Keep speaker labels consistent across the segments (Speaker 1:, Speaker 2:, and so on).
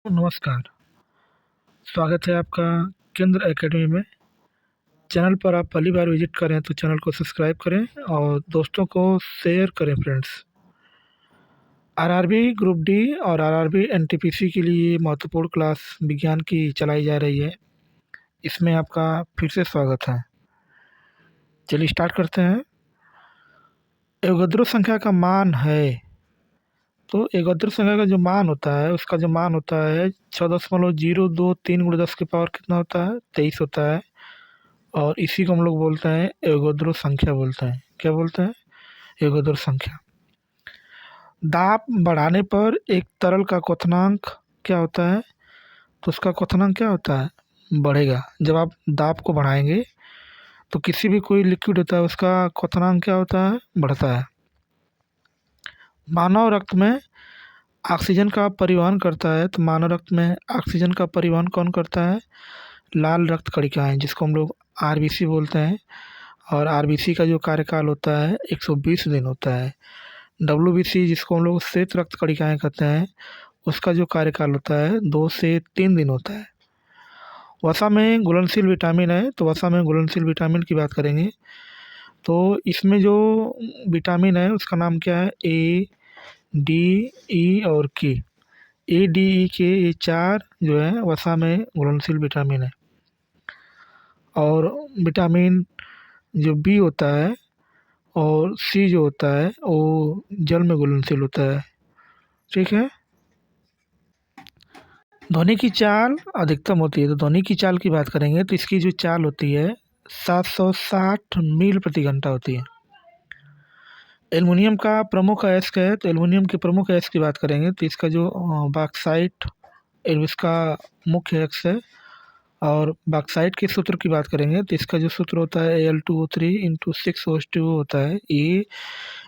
Speaker 1: नमस्कार, स्वागत है आपका केंद्र एकेडमी में। चैनल पर आप पहली बार विज़िट करें तो चैनल को सब्सक्राइब करें और दोस्तों को शेयर करें फ्रेंड्स। आरआरबी ग्रुप डी और आरआरबी एनटीपीसी के लिए महत्वपूर्ण क्लास विज्ञान की चलाई जा रही है। इसमें आपका फिर से स्वागत है। चलिए स्टार्ट करते हैं। एवोगैड्रो संख्या का मान है, तो एवोगैड्रो संख्या का जो मान होता है उसका जो मान होता है 6.023 × 10 की पावर कितना होता है, 23 होता है। और इसी को हम लोग बोलते हैं एवोगैड्रो संख्या बोलते हैं। क्या बोलते हैं? एवोगैड्रो संख्या। दाब बढ़ाने पर एक तरल का क्वथनांक क्या होता है? तो उसका क्वथनांक क्या होता है? बढ़ेगा। जब आप दाब को बढ़ाएंगे तो किसी भी कोई लिक्विड होता है उसका क्वथनांक क्या होता है? बढ़ता है। मानव रक्त में ऑक्सीजन का परिवहन करता है, तो मानव रक्त में ऑक्सीजन का परिवहन कौन करता है? लाल रक्त कणिकाएं, जिसको हम लोग आरबीसी बोलते हैं। और आरबीसी का जो कार्यकाल होता है 120 दिन होता है। डब्ल्यूबीसी, जिसको हम लोग श्वेत रक्त कणिकाएं कहते हैं, उसका जो कार्यकाल होता है 2 से 3 दिन होता है। वसा में घुलनशील विटामिन है, तो वसा में घुलनशील विटामिन की बात करेंगे तो इसमें जो विटामिन है उसका नाम क्या है? ए, डी, ई और के। ए, डी, ई, के, ये 4 जो है वसा में घुलनशील विटामिन है। और विटामिन जो बी होता है और सी जो होता है वो जल में घुलनशील होता है। ठीक है। ध्वनि की चाल अधिकतम होती है, तो ध्वनि की चाल की बात करेंगे तो इसकी जो चाल होती है 760 मील प्रति घंटा होती है। एल्युमिनियम का प्रमुख अयस्क है, तो एल्युमिनियम के प्रमुख अयस्क की बात करेंगे तो इसका जो बॉक्साइट इसका मुख्य अयस्क है। और बॉक्साइट के सूत्र की बात करेंगे तो इसका जो सूत्र होता है Al2O3 × 6O2 होता है। ये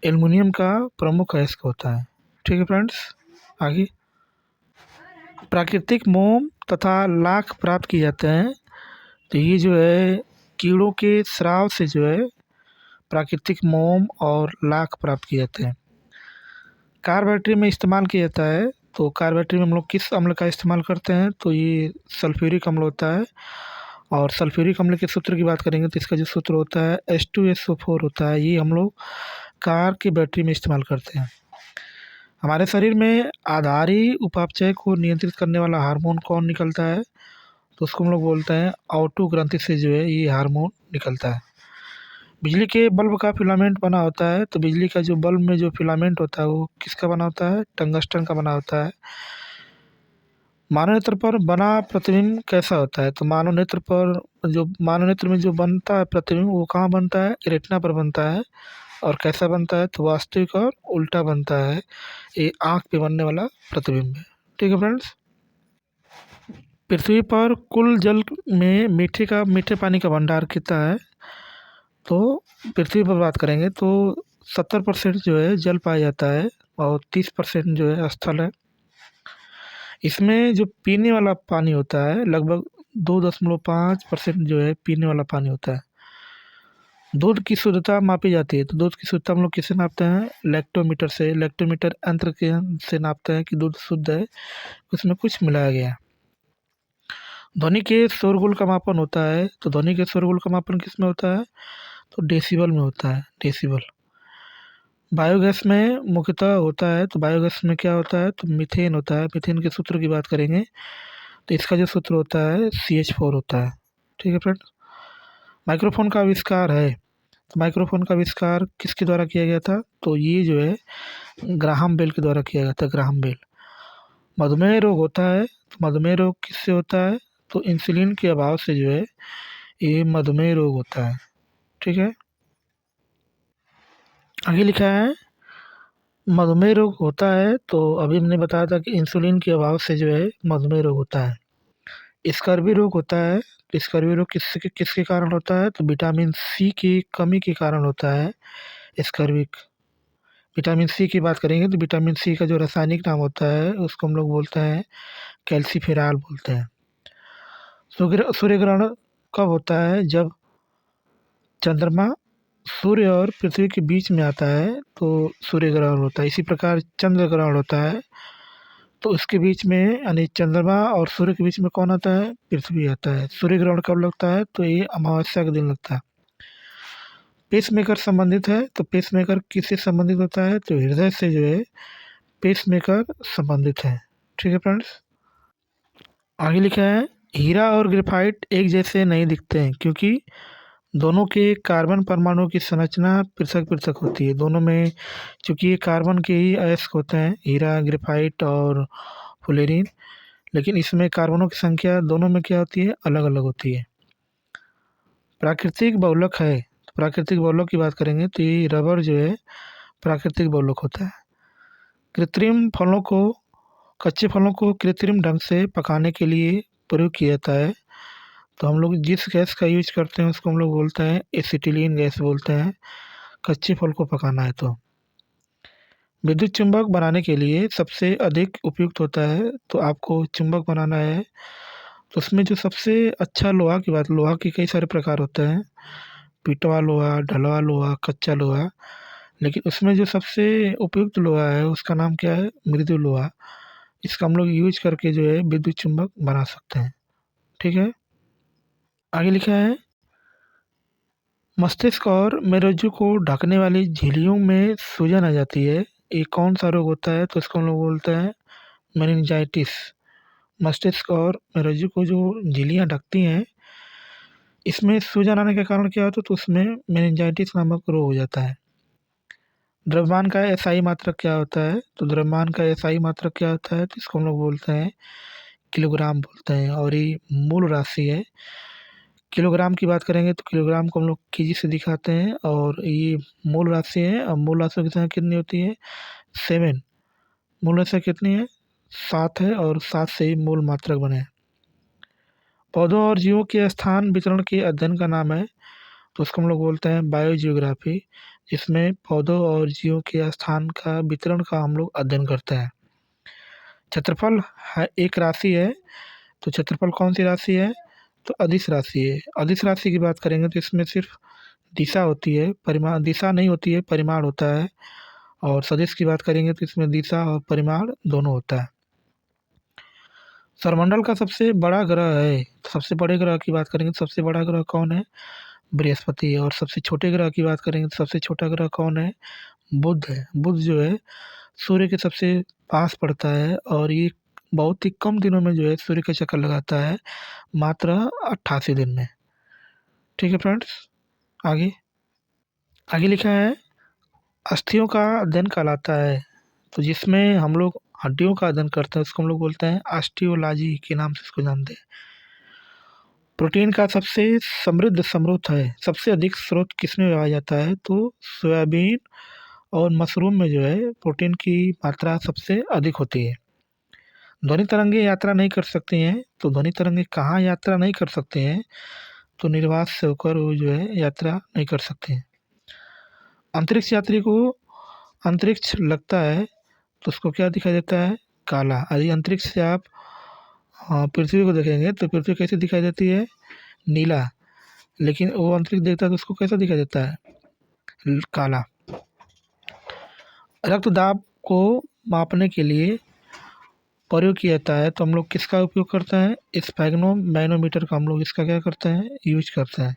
Speaker 1: एल्युमिनियम का प्रमुख अयस्क होता है। ठीक है फ्रेंड्स, आगे प्राकृतिक मोम तथा लाख प्राप्त किए जाते हैं, तो ये जो है कीड़ों के स्राव से जो है प्राकृतिक मोम और लाख प्राप्त किए जाते हैं। कार बैटरी में इस्तेमाल किया जाता है, तो कार बैटरी में हम लोग किस अम्ल का इस्तेमाल करते हैं? तो ये सल्फ्यूरिक अम्ल होता है। और सल्फ्यूरिक अम्ल के सूत्र की बात करेंगे तो इसका जो सूत्र होता है H2SO4 होता है। ये हम लोग कार की बैटरी में इस्तेमाल करते हैं। हमारे शरीर में आधारी उपापचय को नियंत्रित करने वाला हार्मोन कौन निकलता है? तो उसको हम लोग बोलते हैं ऑटो ग्रंथि से जो है ये हार्मोन निकलता है। बिजली के बल्ब का फिलामेंट बना होता है, तो बिजली का जो बल्ब में जो फिलामेंट होता है वो किसका बना होता है? टंगस्टन का बना होता है। मानव नेत्र पर बना प्रतिबिंब कैसा होता है? तो मानव नेत्र में जो बनता है प्रतिबिंब वो कहाँ बनता है? रेटिना पर बनता है। और कैसा बनता है? तो वास्तविक और उल्टा बनता है। ये आँख पे बनने वाला प्रतिबिंब है। ठीक है फ्रेंड्स। पृथ्वी पर कुल जल में मीठे पानी का भंडार कितना है? तो पृथ्वी पर बात करेंगे तो 70% जो है जल पाया जाता है और 30% जो है स्थल है। इसमें जो पीने वाला पानी होता है लगभग 2.5% जो है पीने वाला पानी होता है। दूध की शुद्धता मापी जाती है, तो दूध की शुद्धता हम लोग किससे नापते हैं? लैक्टोमीटर से। लैक्टोमीटर यंत्र के से नापते हैं कि दूध शुद्ध है, उसमें कुछ मिलाया गया है। ध्वनि के शोरगुल का मापन होता है, तो ध्वनि के शोरगुल का मापन किस में होता है? तो डेसिबल में होता है, डेसिबल। बायोगैस में मुख्यतः होता है, तो बायोगैस में क्या होता है? तो मीथेन होता है। मीथेन के सूत्र की बात करेंगे तो इसका जो सूत्र होता है CH4 होता है। ठीक है फ्रेंड्स। माइक्रोफोन का आविष्कार है, तो माइक्रोफोन का आविष्कार किसके द्वारा किया गया था? तो ये जो है ग्राहम बेल के द्वारा किया गया था, ग्राहम बेल। मधुमेह रोग होता है, तो मधुमेह रोग किससे होता है? तो इंसुलिन के अभाव से जो है ये मधुमेह रोग होता है। ठीक है। आगे लिखा है मधुमेह रोग होता है, तो अभी हमने बताया था कि इंसुलिन के अभाव से जो है मधुमेह रोग होता है। स्कर्वी रोग होता है, तो स्कर्वी रोग किसके किसके कारण होता है? तो विटामिन सी की कमी के कारण होता है स्कर्वी। विटामिन सी की बात करेंगे तो विटामिन सी का जो रासायनिक नाम होता है उसको हम लोग बोलते हैं कैल्सीफेराल बोलते हैं। सूर्य ग्रहण कब होता है? जब चंद्रमा सूर्य और पृथ्वी के बीच में आता है तो सूर्य ग्रहण होता है। इसी प्रकार चंद्र ग्रहण होता है, तो उसके बीच में यानी चंद्रमा और सूर्य के बीच में कौन आता है? पृथ्वी आता है। सूर्य ग्रहण कब लगता है? तो ये अमावस्या के दिन लगता है। पेसमेकर संबंधित है, तो पेसमेकर किससे संबंधित होता है? तो हृदय से जो है पेसमेकर संबंधित है। ठीक है फ्रेंड्स। आगे लिखा है, हीरा और ग्रेफाइट एक जैसे नहीं दिखते हैं क्योंकि दोनों के कार्बन परमाणु की संरचना पृथक पृथक होती है। दोनों में चूंकि ये कार्बन के ही अयस्क होते हैं, हीरा, ग्रेफाइट और फुलेरिन, लेकिन इसमें कार्बनों की संख्या दोनों में क्या होती है? अलग अलग होती है। प्राकृतिक बहुलक है, तो प्राकृतिक बहुलक की बात करेंगे तो ये रबर जो है प्राकृतिक बहुलक होता है। कृत्रिम फलों को कच्चे फलों को कृत्रिम ढंग से पकाने के लिए प्रयोग किया जाता है। तो हम लोग जिस गैस का यूज करते हैं उसको हम लोग बोलते हैं एसिटिलीन गैस बोलते हैं, कच्चे फल को पकाना है तो। विद्युत चुंबक बनाने के लिए सबसे अधिक उपयुक्त होता है, तो आपको चुंबक बनाना है तो उसमें जो सबसे अच्छा लोहा की बात, लोहा के कई सारे प्रकार होते हैं, पिटवा लोहा, ढलवा लोहा, कच्चा लोहा, लेकिन उसमें जो सबसे उपयुक्त लोहा है उसका नाम क्या है? मृदु लोहा। इसका हम लोग यूज करके जो है विद्युत चुंबक बना सकते हैं। ठीक है। आगे लिखा है, मस्तिष्क और मेरुज्जु को ढकने वाली झिल्लियों में सूजन आ जाती है, ये कौन सा रोग होता है? तो इसको हम लोग बोलते हैं मेनिंजाइटिस। मस्तिष्क और मेरुज्जु को जो झिल्लियाँ ढकती हैं, इसमें सूजन आने का कारण क्या होता है? तो उसमें मेनिंजाइटिस नामक रोग हो जाता है। द्रव्यमान का एसआई मात्रक क्या होता है? तो द्रव्यमान का एसआई मात्रक क्या होता है? तो इसको हम लोग बोलते हैं किलोग्राम बोलते हैं, और ये मूल राशि है। किलोग्राम की बात करेंगे तो किलोग्राम को हम लोग केजी से दिखाते हैं, और ये मूल राशि है, और मूल राशि की संख्या कितनी होती है? 7। मूल राशि कितनी है? 7 है, और 7 से ही मूल मात्रक बने हैं। पौधों और जीवों के स्थान वितरण के अध्ययन का नाम है, तो उसको हम लोग बोलते हैं बायोजियोग्राफी, जिसमें पौधों और जीवों के स्थान का वितरण का हम लोग अध्ययन करते हैं। क्षेत्रफल है एक राशि है, तो क्षेत्रफल कौन सी राशि है? तो अदिश राशि है। अदिश राशि की बात करेंगे तो इसमें सिर्फ दिशा होती है, परिमाण दिशा नहीं होती है, परिमाण होता है। और सदिश की बात करेंगे तो इसमें दिशा और परिमाण दोनों होता है। सौरमंडल का सबसे बड़ा ग्रह है, तो सबसे बड़े ग्रह की बात करेंगे तो सबसे बड़ा ग्रह कौन है? बृहस्पति है। और सबसे छोटे ग्रह की बात करेंगे तो सबसे छोटा ग्रह कौन है? बुध है। बुध जो है सूर्य के सबसे पास पड़ता है, और ये बहुत ही कम दिनों में जो है सूर्य का चक्कर लगाता है, मात्र 88 दिन में। ठीक है फ्रेंड्स। आगे आगे लिखा है, अस्थियों का अध्ययन कहलाता है, तो जिसमें हम लोग हड्डियों का अध्ययन करते हैं उसको हम लोग बोलते हैं ऑस्टियोलॉजी के नाम से इसको जानते हैं। प्रोटीन का सबसे समृद्ध स्रोत है, सबसे अधिक स्रोत किसमें पाया जाता है? तो सोयाबीन और मशरूम में जो है प्रोटीन की मात्रा सबसे अधिक होती है। ध्वनि तरंगे यात्रा नहीं कर सकती हैं, तो ध्वनि तरंगे कहाँ यात्रा नहीं कर सकते हैं? तो निर्वात से होकर वो जो है यात्रा नहीं कर सकते हैं। अंतरिक्ष यात्री को अंतरिक्ष लगता है तो उसको क्या दिखाई देता है? काला। यदि अंतरिक्ष से आप पृथ्वी को देखेंगे तो पृथ्वी कैसे दिखाई देती है? नीला। लेकिन वो अंतरिक्ष देखता है तो उसको कैसा दिखाई देता है? काला। रक्तदाब को मापने के लिए प्रयोग किया जाता है, तो हम लोग किसका उपयोग करते हैं? स्फेग्नो मैनोमीटर का हम लोग इसका क्या करते हैं? यूज करते हैं।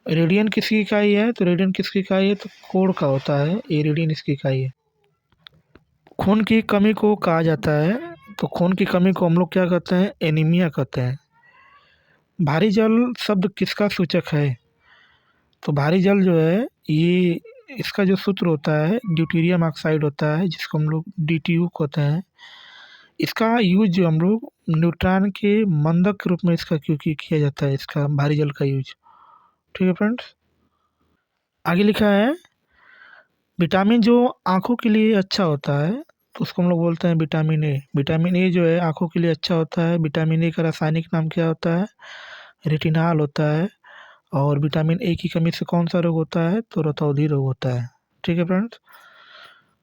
Speaker 1: रेडियन किसकी इकाई है? तो रेडियन किसकी इकाई है? तो कोण का होता है, ये रेडियन इसकी इकाई है। खून की कमी को कहा जाता है, तो खून की कमी को हम लोग क्या कहते हैं? एनीमिया कहते हैं। भारी जल शब्द किसका सूचक है? तो भारी जल जो है ये इसका जो सूत्र होता है ड्यूटीरियम ऑक्साइड होता है, जिसको हम लोग DTU कहते हैं। इसका यूज जो हम लोग न्यूट्रॉन के मंदक के रूप में इसका क्योंकि किया जाता है, इसका भारी जल का यूज। ठीक है फ्रेंड्स। आगे लिखा है, विटामिन जो आँखों के लिए अच्छा होता है तो उसको हम लोग बोलते हैं विटामिन ए। विटामिन ए जो है आँखों के लिए अच्छा होता है। विटामिन ए का रासायनिक नाम क्या होता है? रेटिनॉल होता है। और विटामिन ए की कमी से कौन सा रोग होता है? तो रतौंधी रोग होता है। ठीक है फ्रेंड्स।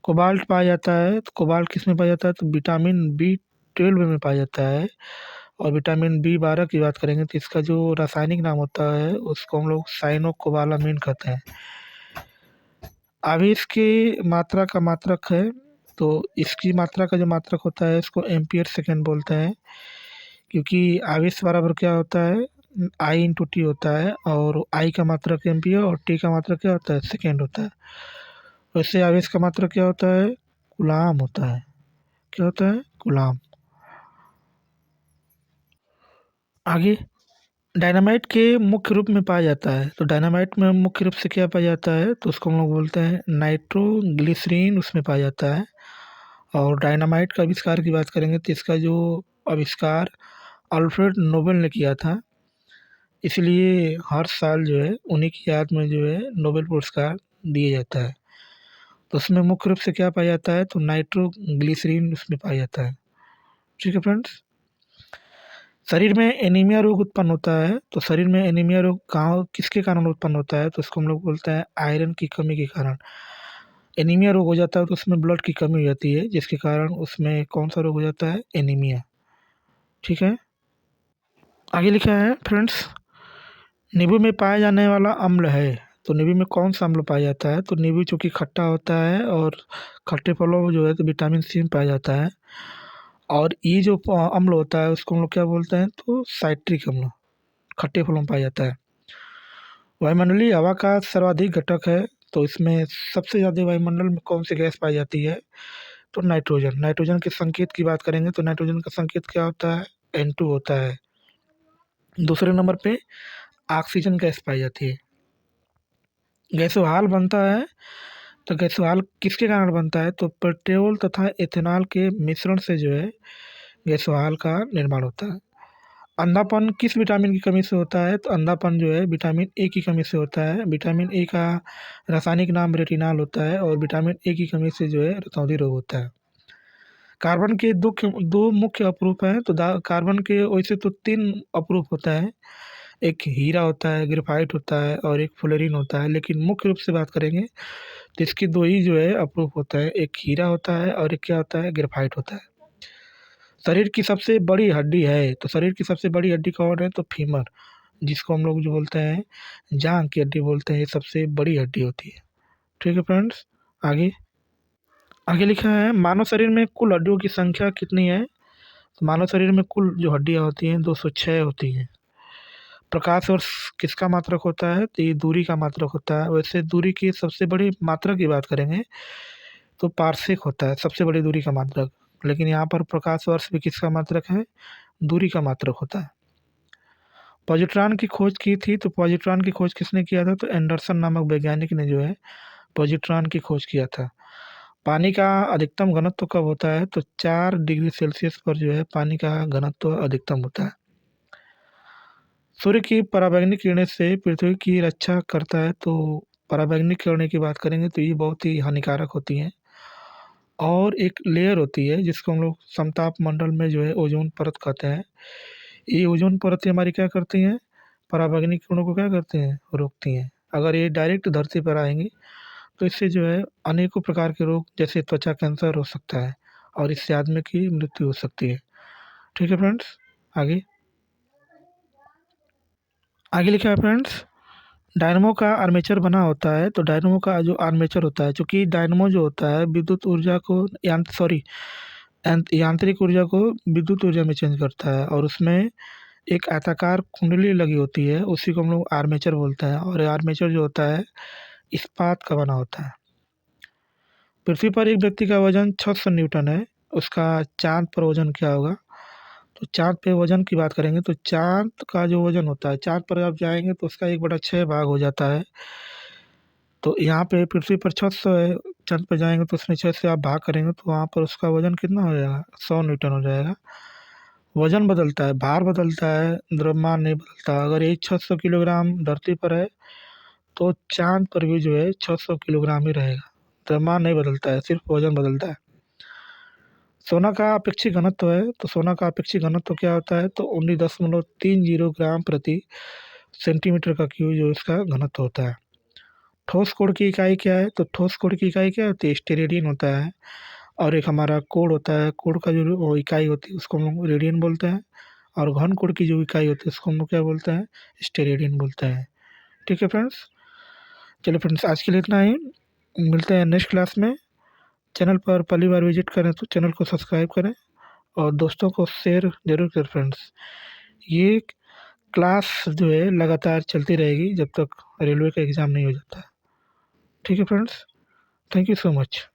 Speaker 1: कोबाल्ट पाया जाता है, तो कोबाल्ट किस में पाया जाता है? तो विटामिन B12 में पाया जाता है। और विटामिन B12 की बात करेंगे तो इसका जो रासायनिक नाम होता है उसको हम लोग साइनोकोबालामीन कहते हैं। आवेश की मात्रा का मात्रक है, तो इसकी मात्रा का जो मात्रक होता है इसको एम्पियर सेकेंड बोलते हैं, क्योंकि आवेश बराबर क्या होता है, आई इंटू टी होता है, और आई का मात्रक एम्पियर और टी का मात्रक क्या होता है, सेकेंड होता है। वैसे आवेश का मात्रक क्या होता है, कूलाम होता है। क्या होता है, कूलाम। आगे, डायनामाइट के मुख्य रूप में पाया जाता है, तो डायनामाइट में मुख्य रूप से क्या पाया जाता है, तो उसको हम लोग बोलते हैं नाइट्रोग्लिसरीन, उसमें पाया जाता है। और डायनामाइट का आविष्कार की बात करेंगे तो इसका जो आविष्कार अल्फ्रेड नोबेल ने किया था, इसलिए हर साल जो है उन्हीं की याद में जो है नोबेल पुरस्कार दिया जाता है। तो उसमें मुख्य रूप से क्या पाया जाता है, तो नाइट्रोग्लिसरीन उसमें पाया जाता है। ठीक है फ्रेंड्स। शरीर में एनीमिया रोग उत्पन्न होता है, तो शरीर में एनीमिया रोग कहाँ किसके कारण उत्पन्न होता है, तो उसको हम लोग बोलते हैं आयरन की कमी के कारण एनीमिया रोग हो जाता है। तो उसमें ब्लड की कमी हो जाती है, जिसके कारण उसमें कौन सा रोग हो जाता है, एनीमिया। ठीक है। आगे लिखा है फ्रेंड्स, नींबू में पाया जाने वाला अम्ल है, तो नींबू में कौन सा अम्ल पाया जाता है, तो नींबू चूँकि खट्टा होता है और खट्टे फलों में जो है तो विटामिन सी में पाया जाता है। और ये जो अम्ल होता है उसको हम लोग क्या बोलते हैं, तो साइट्रिक अम्ल, खट्टे फलों में पाया जाता है। वायुमंडलीय हवा का सर्वाधिक घटक है, तो इसमें सबसे ज़्यादा वायुमंडल में कौन सी गैस पाई जाती है, तो नाइट्रोजन। नाइट्रोजन के संकेत की बात करेंगे तो नाइट्रोजन का संकेत क्या होता है, N2 होता है। दूसरे नंबर पे ऑक्सीजन गैस पाई जाती है। गैसोहाल बनता है, तो गैसोहाल किसके कारण बनता है, तो पेट्रोल तथा इथेनॉल के मिश्रण से जो है गैसोहाल का निर्माण होता है। अंधापन किस विटामिन की कमी से होता है, तो अंधापन जो है विटामिन ए की कमी से होता है। विटामिन ए का रासायनिक नाम रेटिनॉल होता है, और विटामिन ए की कमी से जो है रतौंधी रोग होता है। कार्बन के दो मुख्य अपरूप हैं, तो कार्बन के वैसे तो 3 अपरूप होता है। एक हीरा होता है, ग्रेफाइट होता है, और एक फ्लोरीन होता है। लेकिन मुख्य रूप से बात करेंगे तो इसके 2 ही जो है अपरूप होता है, एक हीरा होता है और एक क्या होता है, ग्रेफाइट होता है। शरीर की सबसे बड़ी हड्डी है, तो शरीर की सबसे बड़ी हड्डी कौन है, तो फीमर, जिसको हम लोग जो बोलते हैं जांघ की हड्डी बोलते हैं, ये सबसे बड़ी हड्डी होती है। ठीक है फ्रेंड्स। आगे, आगे लिखा है, मानव शरीर में कुल हड्डियों की संख्या कितनी है, तो मानव शरीर में कुल जो हड्डियां होती हैं 206 होती हैं। प्रकाश वर्ष किसका मात्रक होता है, तो ये दूरी का मात्रक होता है। वैसे दूरी की सबसे बड़ी मात्रक की बात करेंगे तो पारसेक होता है सबसे बड़ी दूरी का मात्रक, लेकिन यहाँ पर प्रकाश वर्ष भी किसका मात्रक है, दूरी का मात्रक होता है। पॉजिट्रॉन की खोज की थी, तो पॉजिट्रॉन की खोज किसने किया था, तो एंडरसन नामक वैज्ञानिक ने जो है पॉजिट्रॉन की खोज किया था। पानी का अधिकतम घनत्व कब होता है, तो 4 डिग्री सेल्सियस पर जो है पानी का घनत्व अधिकतम होता है। सूर्य की पराबैंगनी किरणें से पृथ्वी की रक्षा करता है, तो पराबैंगनी किरणें की बात करेंगे तो ये बहुत ही हानिकारक होती हैं। और एक लेयर होती है जिसको हम लोग समताप मंडल में जो है ओजोन परत कहते हैं। ये ओजोन परत हमारी क्या करती हैं, पराबैंगनी किरणों को क्या करती हैं, रोकती हैं। अगर ये डायरेक्ट धरती पर आएंगी तो इससे जो है अनेकों प्रकार के रोग जैसे त्वचा कैंसर हो सकता है, और इससे आदमी की मृत्यु हो सकती है। ठीक है फ्रेंड्स। आगे, आगे लिखा है फ्रेंड्स, डायनमो का आर्मेचर बना होता है, तो डायनमो का जो आर्मेचर होता है, चूँकि डायनमो जो होता है विद्युत ऊर्जा को यांत्रिक ऊर्जा को विद्युत ऊर्जा में चेंज करता है, और उसमें एक आयताकार कुंडली लगी होती है, उसी को हम लोग आर्मेचर बोलते हैं। और ये आर्मेचर जो होता है इस्पात का बना होता है। पृथ्वी पर एक व्यक्ति का वजन 600 न्यूटन है, उसका चाँद पर वजन क्या होगा, तो चाँद पे वजन की बात करेंगे तो चाँद का जो वजन होता है, चाँद पर आप जाएँगे तो उसका 1/6 भाग हो जाता है। तो यहाँ पे पृथ्वी पर 600 है, चाँद पे जाएँगे तो उसमें 6 से आप भाग करेंगे तो वहाँ पर उसका वजन कितना हो जाएगा, 100 न्यूटन हो जाएगा। वजन बदलता है, भार बदलता है, द्रव्यमान नहीं बदलता। अगर यही 600 किलोग्राम धरती पर है तो चाँद पर भी जो है 600 किलोग्राम ही रहेगा। द्रव्यमान नहीं बदलता है, सिर्फ वजन बदलता है। सोना का अपेक्षित घनत्व है, तो सोना का अपेक्षित घनत्व क्या होता है, तो 19.30 ग्राम प्रति सेंटीमीटर का क्यूब जो इसका घनत्व होता है। ठोस कोण की इकाई क्या है, तो ठोस कोण की इकाई क्या होती है, स्टेरेडियन होता है। और एक हमारा कोण होता है, कोण का जो वो इकाई होती है उसको हम लोग रेडियन बोलते हैं। और घन कोण की जो इकाई होती है उसको हम लोग क्या बोलते हैं, स्टेरेडियन बोलते हैं। ठीक है फ्रेंड्स। चलिए फ्रेंड्स, आज के लिए इतना ही, मिलते हैं नेक्स्ट क्लास में। चैनल पर पहली बार विजिट करें तो चैनल को सब्सक्राइब करें और दोस्तों को शेयर ज़रूर करें फ्रेंड्स। ये क्लास जो है लगातार चलती रहेगी जब तक रेलवे का एग्ज़ाम नहीं हो जाता। ठीक है friends, thank you so much.